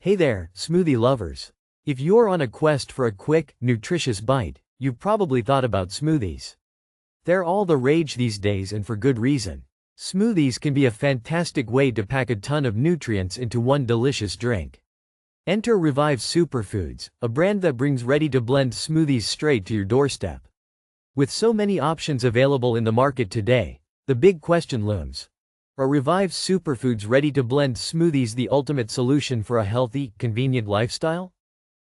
Hey there, smoothie lovers. If you're on a quest for a quick, nutritious bite, you've probably thought about smoothies. They're all the rage these days, and for good reason. Smoothies can be a fantastic way to pack a ton of nutrients into one delicious drink. Enter Revive Superfoods, a brand that brings ready-to-blend smoothies straight to your doorstep. With so many options available in the market today, the big question looms. Are Revive Superfoods ready-to-blend smoothies the ultimate solution for a healthy, convenient lifestyle?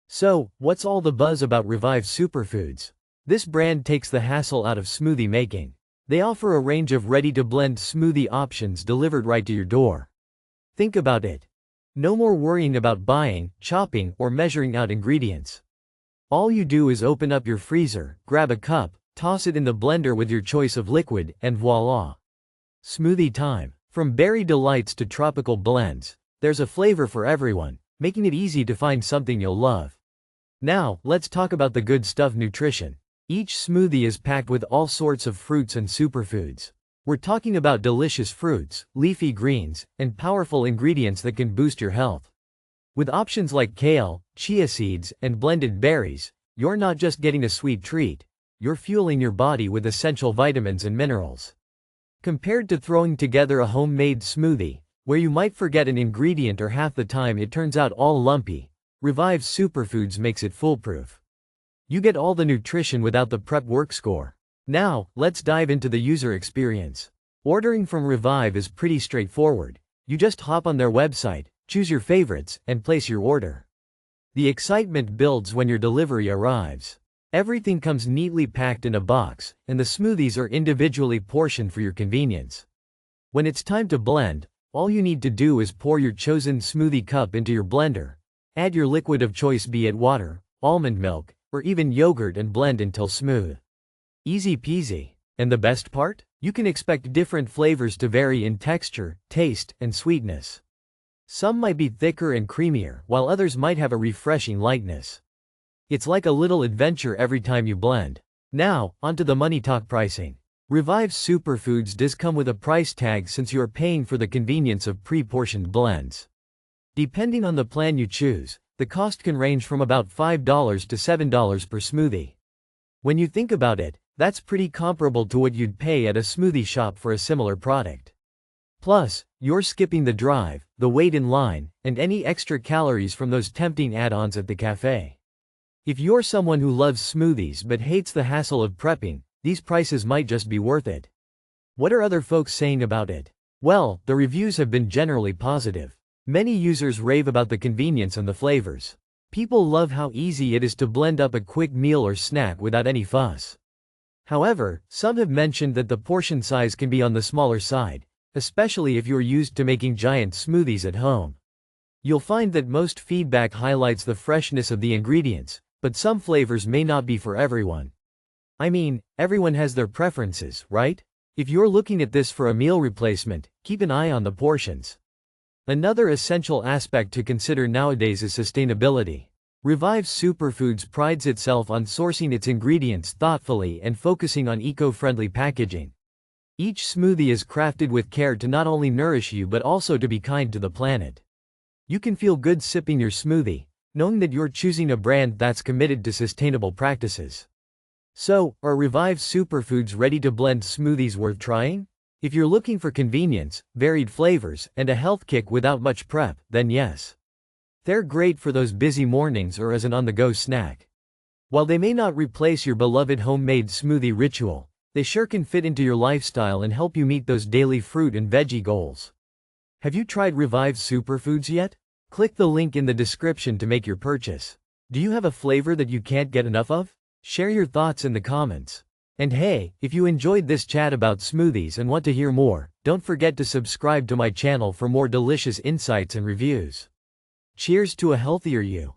So, what's all the buzz about Revive Superfoods? This brand takes the hassle out of smoothie making. They offer a range of ready-to-blend smoothie options delivered right to your door. Think about it. No more worrying about buying, chopping, or measuring out ingredients. All you do is open up your freezer, grab a cup, toss it in the blender with your choice of liquid, and voila! Smoothie time. From berry delights to tropical blends, there's a flavor for everyone, making it easy to find something you'll love. Now, let's talk about the good stuff: nutrition. Each smoothie is packed with all sorts of fruits and superfoods. We're talking about delicious fruits, leafy greens, and powerful ingredients that can boost your health. With options like kale, chia seeds, and blended berries, you're not just getting a sweet treat, you're fueling your body with essential vitamins and minerals. Compared to throwing together a homemade smoothie, where you might forget an ingredient or half the time it turns out all lumpy, Revive Superfoods makes it foolproof. You get all the nutrition without the prep work score. Now, let's dive into the user experience. Ordering from Revive is pretty straightforward. You just hop on their website, choose your favorites, and place your order. The excitement builds when your delivery arrives. Everything comes neatly packed in a box, and the smoothies are individually portioned for your convenience. When it's time to blend, all you need to do is pour your chosen smoothie cup into your blender, add your liquid of choice, be it water, almond milk, or even yogurt, and blend until smooth. Easy peasy. And the best part? You can expect different flavors to vary in texture, taste, and sweetness. Some might be thicker and creamier, while others might have a refreshing lightness. It's like a little adventure every time you blend. Now, onto the money talk: pricing. Revive Superfoods does come with a price tag since you are paying for the convenience of pre-portioned blends. Depending on the plan you choose, the cost can range from about $5 to $7 per smoothie. When you think about it, that's pretty comparable to what you'd pay at a smoothie shop for a similar product. Plus, you're skipping the drive, the wait in line, and any extra calories from those tempting add-ons at the cafe. If you're someone who loves smoothies but hates the hassle of prepping, these prices might just be worth it. What are other folks saying about it? Well, the reviews have been generally positive. Many users rave about the convenience and the flavors. People love how easy it is to blend up a quick meal or snack without any fuss. However, some have mentioned that the portion size can be on the smaller side, especially if you're used to making giant smoothies at home. You'll find that most feedback highlights the freshness of the ingredients, but some flavors may not be for everyone. I mean, everyone has their preferences, right? If you're looking at this for a meal replacement, keep an eye on the portions. Another essential aspect to consider nowadays is sustainability. Revive Superfoods prides itself on sourcing its ingredients thoughtfully and focusing on eco-friendly packaging. Each smoothie is crafted with care to not only nourish you but also to be kind to the planet. You can feel good sipping your smoothie, knowing that you're choosing a brand that's committed to sustainable practices. So, are Revive Superfoods ready-to-blend smoothies worth trying? If you're looking for convenience, varied flavors, and a health kick without much prep, then yes. They're great for those busy mornings or as an on-the-go snack. While they may not replace your beloved homemade smoothie ritual, they sure can fit into your lifestyle and help you meet those daily fruit and veggie goals. Have you tried Revive Superfoods yet? Click the link in the description to make your purchase. Do you have a flavor that you can't get enough of? Share your thoughts in the comments. And hey, if you enjoyed this chat about smoothies and want to hear more, don't forget to subscribe to my channel for more delicious insights and reviews. Cheers to a healthier you.